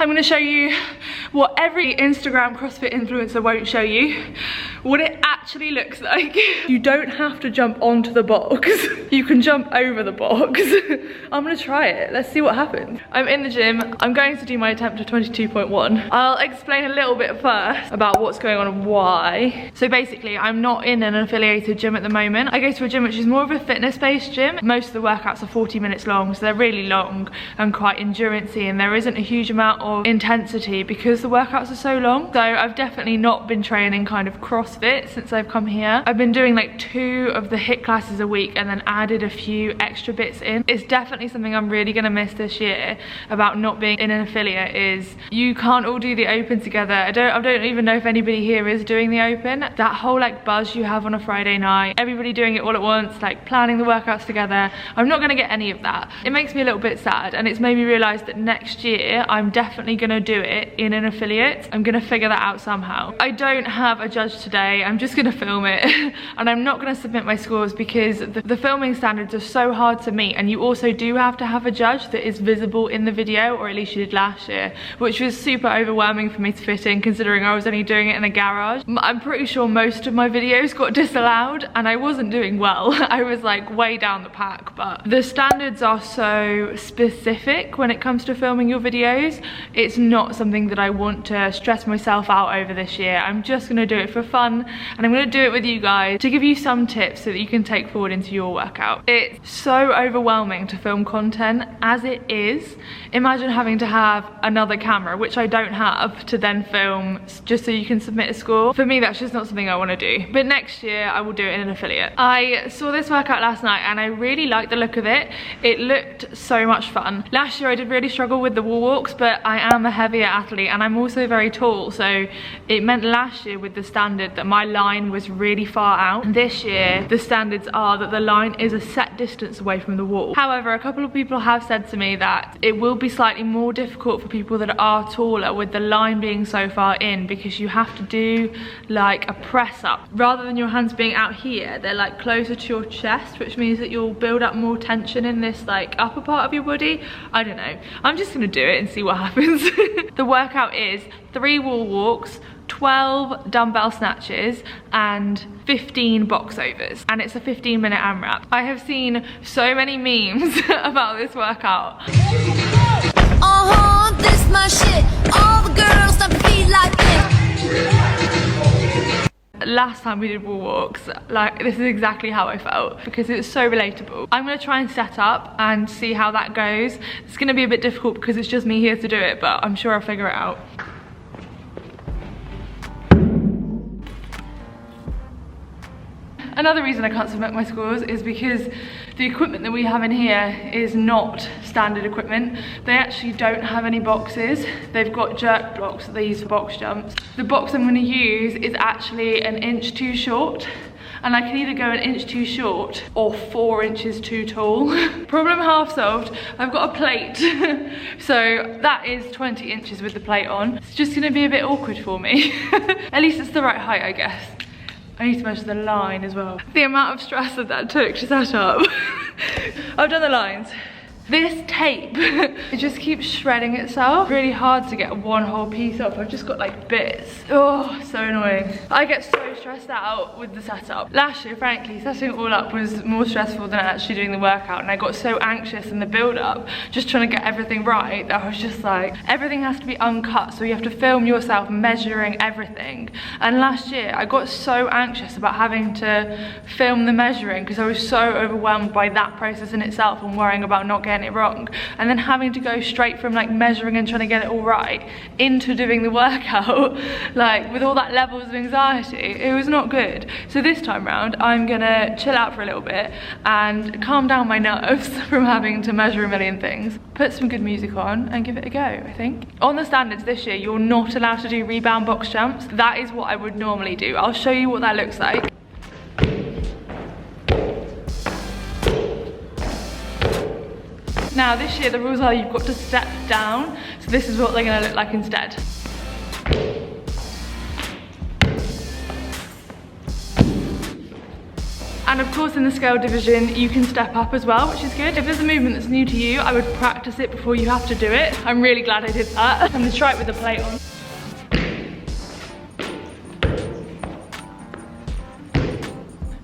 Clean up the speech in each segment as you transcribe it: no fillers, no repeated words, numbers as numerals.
I'm gonna show you what every Instagram CrossFit influencer won't show you, what it actually looks like. You don't have to jump onto the box. You can jump over the box. I'm gonna try it. Let's see what happens. I'm in the gym. I'm going to do my attempt of 22.1. I'll explain a little bit first about what's going on and why. So basically, I'm not in an affiliated gym at the moment. I go to a gym which is more of a fitness-based gym. Most of the workouts are 40 minutes long, so they're really long and quite endurance-y, and there isn't a huge amount of intensity because the workouts are so long. So I've definitely not been training kind of CrossFit since I've come here. I've been doing like 2 of the HIIT classes a week and then added a few extra bits in. It's definitely something I'm really gonna miss this year about not being in an affiliate is you can't all do the open together. I don't even know if anybody here is doing the open. That whole like buzz you have on a Friday night, everybody doing it all at once, like planning the workouts together. I'm not gonna get any of that. It makes me a little bit sad, and it's made me realize that next year I'm definitely gonna do it in an affiliate. I'm gonna figure that out somehow. I don't have a judge today. I'm just gonna film it and I'm not gonna submit my scores because the filming standards are so hard to meet, and you also do have to have a judge that is visible in the video, or at least you did last year, which was super overwhelming for me to fit in considering I was only doing it in a garage. I'm pretty sure most of my videos got disallowed and I wasn't doing well. I was like way down the pack, but the standards are so specific when it comes to filming your videos. It's not something that I want to stress myself out over this year. I'm just gonna do it for fun, and I'm gonna do it with you guys to give you some tips so that you can take forward into your workout. It's so overwhelming to film content as it is. Imagine having to have another camera, which I don't have, to then film just so you can submit a score. For me, that's just not something I want to do. But next year, I will do it in an affiliate. I saw this workout last night and I really liked the look of it. It looked so much fun. Last year, I did really struggle with the wall walks, but I am a heavier athlete and I'm also very tall. So it meant last year with the standard that my line was really far out. This year, the standards are that the line is a set distance away from the wall. However, a couple of people have said to me that it will be slightly more difficult for people that are taller with the line being so far in, because you have to do like a press up. Rather than your hands being out here, they're like closer to your chest, which means that you'll build up more tension in this like upper part of your body. I don't know. I'm just gonna do it and see what happens. The workout is 3 wall walks, 12 dumbbell snatches and 15 box overs, and it's a 15-minute AMRAP. I have seen so many memes about this workout. This my shit. All the girls that feel like this. Last time we did wall walks, like this is exactly how I felt because it's so relatable. I'm gonna try and set up and see how that goes. It's gonna be a bit difficult because it's just me here to do it, but I'm sure I'll figure it out. Another reason I can't submit my scores is because the equipment that we have in here is not standard equipment. They actually don't have any boxes. They've got jerk blocks that they use for box jumps. The box I'm gonna use is actually an inch too short, and I can either go an inch too short or 4 inches too tall. Problem half solved. I've got a plate. So that is 20 inches with the plate on. It's just gonna be a bit awkward for me. At least it's the right height, I guess. I need to measure the line as well. The amount of stress that took to set up. I've done the lines. This tape, it just keeps shredding itself. Really hard to get one whole piece off. I've just got like bits. Oh, so annoying. I get so stressed out with the setup. Last year, frankly, setting it all up was more stressful than actually doing the workout, and I got so anxious in the build up, just trying to get everything right, that I was just like, everything has to be uncut, so you have to film yourself measuring everything. And last year, I got so anxious about having to film the measuring because I was so overwhelmed by that process in itself and worrying about not getting it wrong, and then having to go straight from like measuring and trying to get it all right into doing the workout, like with all that levels of anxiety, it was not good. So this time round, I'm gonna chill out for a little bit and calm down my nerves from having to measure a million things, put some good music on and give it a go, I think. On the standards this year, you're not allowed to do rebound box jumps. That is what I would normally do. I'll show you what that looks like. Now this year the rules are you've got to step down, so this is what they're going to look like instead. And of course in the scale division, you can step up as well, which is good. If there's a movement that's new to you, I would practice it before you have to do it. I'm really glad I did that. I'm gonna try it with the plate on.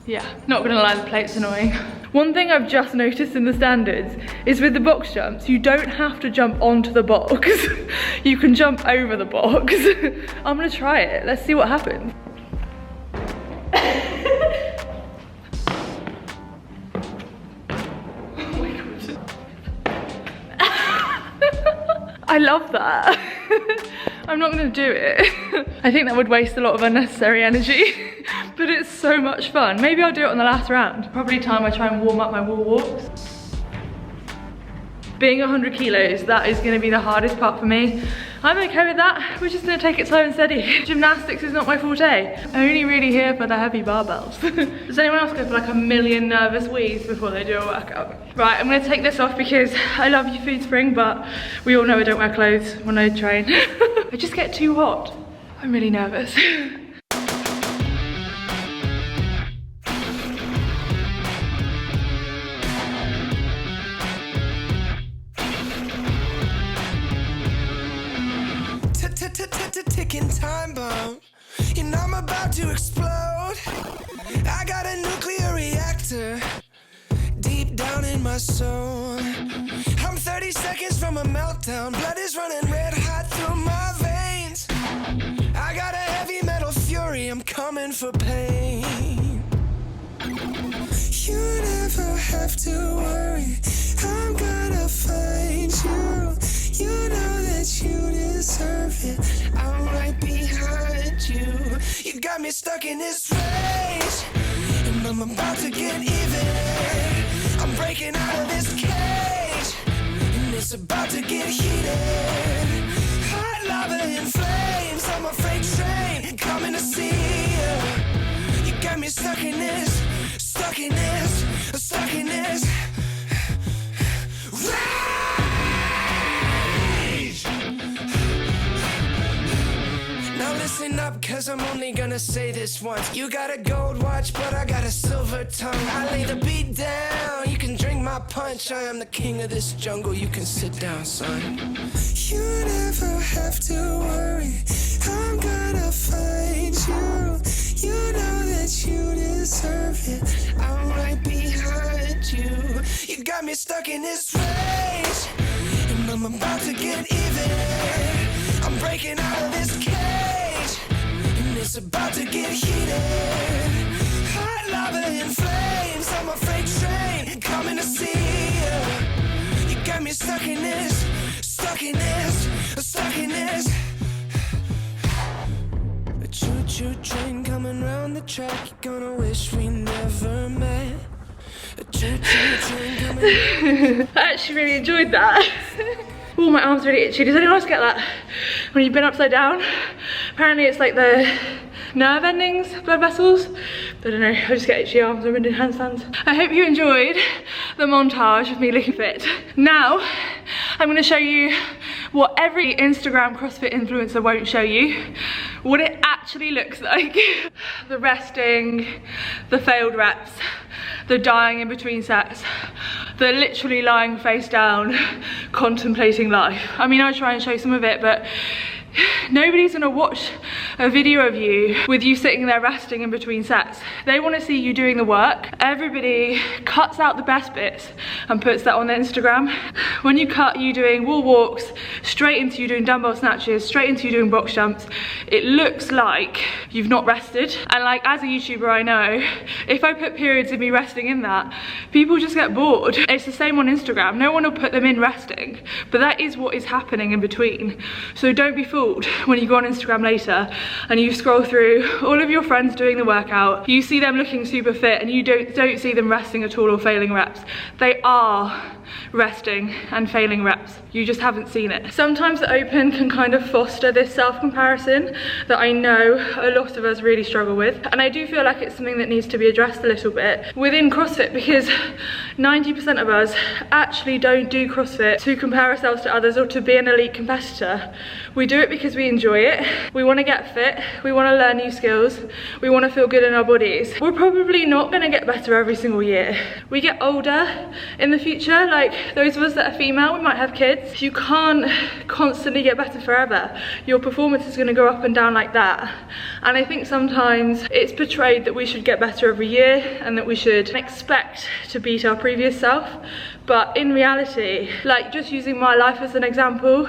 Yeah, not gonna lie, the plate's annoying. One thing I've just noticed in the standards is with the box jumps, you don't have to jump onto the box. You can jump over the box. I'm gonna try it. Let's see what happens. Oh my God. I love that. I'm not gonna do it. I think that would waste a lot of unnecessary energy, but it's so much fun. Maybe I'll do it on the last round. Probably time I try and warm up my wall walks. Being 100 kilos, that is gonna be the hardest part for me. I'm okay with that. We're just gonna take it slow and steady. Gymnastics is not my forte. I'm only really here for the heavy barbells. Does anyone else go for like a million nervous wheeze before they do a workout? Right, I'm gonna take this off because I love you, Food Spring, but we all know I don't wear clothes when I train. I just get too hot. I'm really nervous. Ticking time bomb, you know I'm about to explode. I got a nuclear reactor deep down in my soul. I'm 30 seconds from a meltdown, blood is running red hot through my veins. I got a heavy metal fury, I'm coming for pain. You never have to worry, I'm gonna find you. You know that you deserve it, I'm right behind you. You got me stuck in this rage, and I'm about to get even. I'm breaking out of this cage, and it's about to get heated. Hot lava in flames, I'm a freight train coming to see you. You got me stuck in this, stuck in this, stuck in this rage. Now listen up, cause I'm only gonna say this once. You got a gold watch, but I got a silver tongue. I lay the beat down, you can drink my punch. I am the king of this jungle, you can sit down, son. You never have to worry, I'm gonna find you. You know that you deserve it, I'm right behind you. You got me stuck in this rage, and I'm about to get even. I'm breaking out of this cage, and it's about to get heated. Hot lava in flames, I'm a freight train coming to see you. You got me stuck in this, stuck in this, stuck in this. A choo-choo train coming round the track, you're gonna wish we never met. A choo-choo train coming. I actually really enjoyed that. Oh, my arm's really itchy. Does anyone else get that? When you've been upside down? Apparently it's like the nerve endings, blood vessels. I don't know, I just get itchy arms when I'm doing handstands. I hope you enjoyed the montage of me looking fit. Now, I'm gonna show you what every Instagram CrossFit influencer won't show you. What it actually looks like. The resting, the failed reps, the dying in between sets, the literally lying face down, contemplating life. I mean, I try and show some of it, but nobody's gonna watch a video of you with you sitting there resting in between sets. They want to see you doing the work. Everybody cuts out the best bits and puts that on their Instagram. When you cut you doing wall walks straight into you doing dumbbell snatches, straight into you doing box jumps, it looks like you've not rested. And like, as a YouTuber, I know if I put periods of me resting in that, people just get bored. It's the same on Instagram. No one will put them in resting, but that is what is happening in between. So don't be fooled when you go on Instagram later and you scroll through all of your friends doing the workout, you see them looking super fit and you don't see them resting at all or failing reps. They are resting and failing reps. You just haven't seen it. Sometimes the open can kind of foster this self-comparison that I know a lot of us really struggle with. And I do feel like it's something that needs to be addressed a little bit within CrossFit, because 90% of us actually don't do CrossFit to compare ourselves to others or to be an elite competitor. We do it because we enjoy it. We want to get fit, we want to learn new skills, we want to feel good in our bodies. We're probably not going to get better every single year. We get older in the future, like those of us that are female, we might have kids. You can't constantly get better forever. Your performance is going to go up and down like that. And I think sometimes it's portrayed that we should get better every year and that we should expect to beat our previous self. But in reality, like just using my life as an example,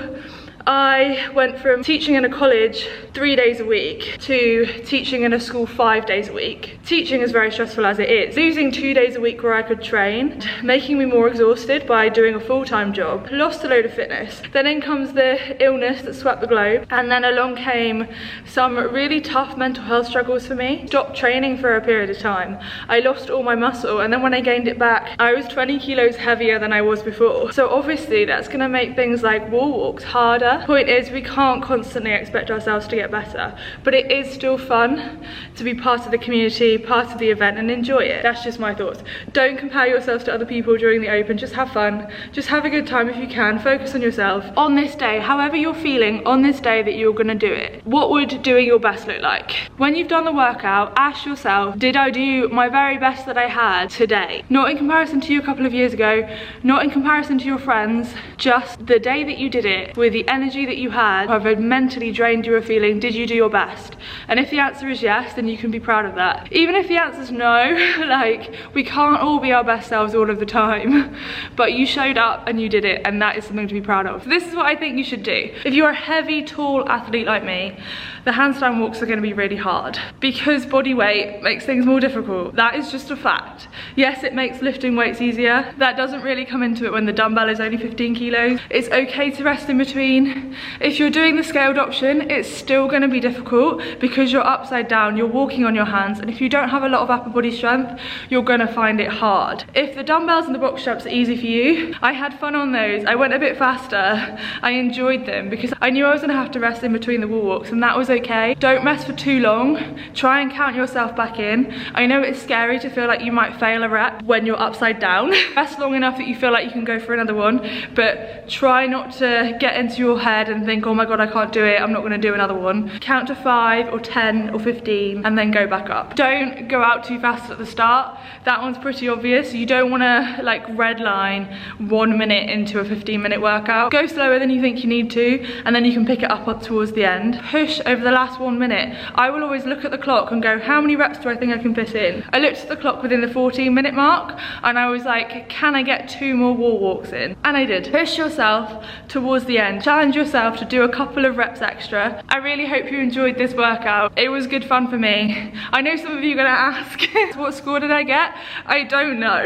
I went from teaching in a college 3 days a week to teaching in a school 5 days a week. Teaching is very stressful as it is. Losing 2 days a week where I could train, making me more exhausted by doing a full-time job, lost a load of fitness. Then in comes the illness that swept the globe, and then along came some really tough mental health struggles for me. Stopped training for a period of time. I lost all my muscle, and then when I gained it back, I was 20 kilos heavier than I was before. So obviously that's gonna make things like wall walks harder. Point is, we can't constantly expect ourselves to get better, but it is still fun to be part of the community, part of the event, and enjoy it. That's just my thoughts. Don't compare yourselves to other people during the Open. Just have fun, just have a good time if you can. Focus on yourself. On this day, however you're feeling on this day that you're gonna do it, what would doing your best look like? When you've done the workout, ask yourself, did I do my very best that I had today? Not in comparison to you a couple of years ago, not in comparison to your friends, just the day that you did it, with the energy that you had, however mentally drained you were feeling, did you do your best? And if the answer is yes, then you can be proud of that. Even if the answer is no, like, we can't all be our best selves all of the time, but you showed up and you did it, and that is something to be proud of. This is what I think you should do. If you're a heavy, tall athlete like me, the handstand walks are going to be really hard because body weight makes things more difficult. That is just a fact. Yes, it makes lifting weights easier. That doesn't really come into it when the dumbbell is only 15 kilos. It's okay to rest in between. If you're doing the scaled option, it's still going to be difficult because you're upside down, you're walking on your hands, and if you don't have a lot of upper body strength, you're going to find it hard. If the dumbbells and the box straps are easy for you, I had fun on those. I went a bit faster. I enjoyed them because I knew I was going to have to rest in between the wall walks, and that was okay. Don't rest for too long. Try and count yourself back in. I know it's scary to feel like you might fail a rep when you're upside down. Rest long enough that you feel like you can go for another one, but try not to get into your head and think, oh my god, I can't do it, I'm not going to do another one. Count to 5 or 10 or 15 and then go back up. Don't go out too fast at the start. That one's pretty obvious. You don't want to like red line 1 minute into a 15-minute workout. Go slower than you think you need to, and then you can pick it up towards the end. Push over the last 1 minute. I will always look at the clock and go, how many reps do I think I can fit in? I looked at the clock within the 14-minute mark and I was like, can I get 2 more wall walks in? And I did. Push yourself towards the end. Challenge yourself to do a couple of reps extra. I really hope you enjoyed this workout. It was good fun for me. I know some of you are gonna ask, what score did I get? I don't know.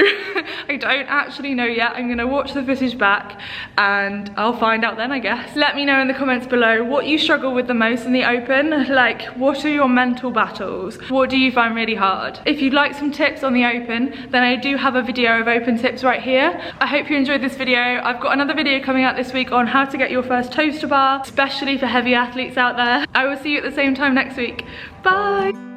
I don't actually know yet. I'm gonna watch the footage back and I'll find out then, I guess. Let me know in the comments below what you struggle with the most in the Open. Like, what are your mental battles? What do you find really hard? If you'd like some tips on the Open, then I do have a video of Open tips right here. I hope you enjoyed this video. I've got another video coming out this week on how to get your first toaster bar, especially for heavy athletes out there. I will see you at the same time next week. Bye.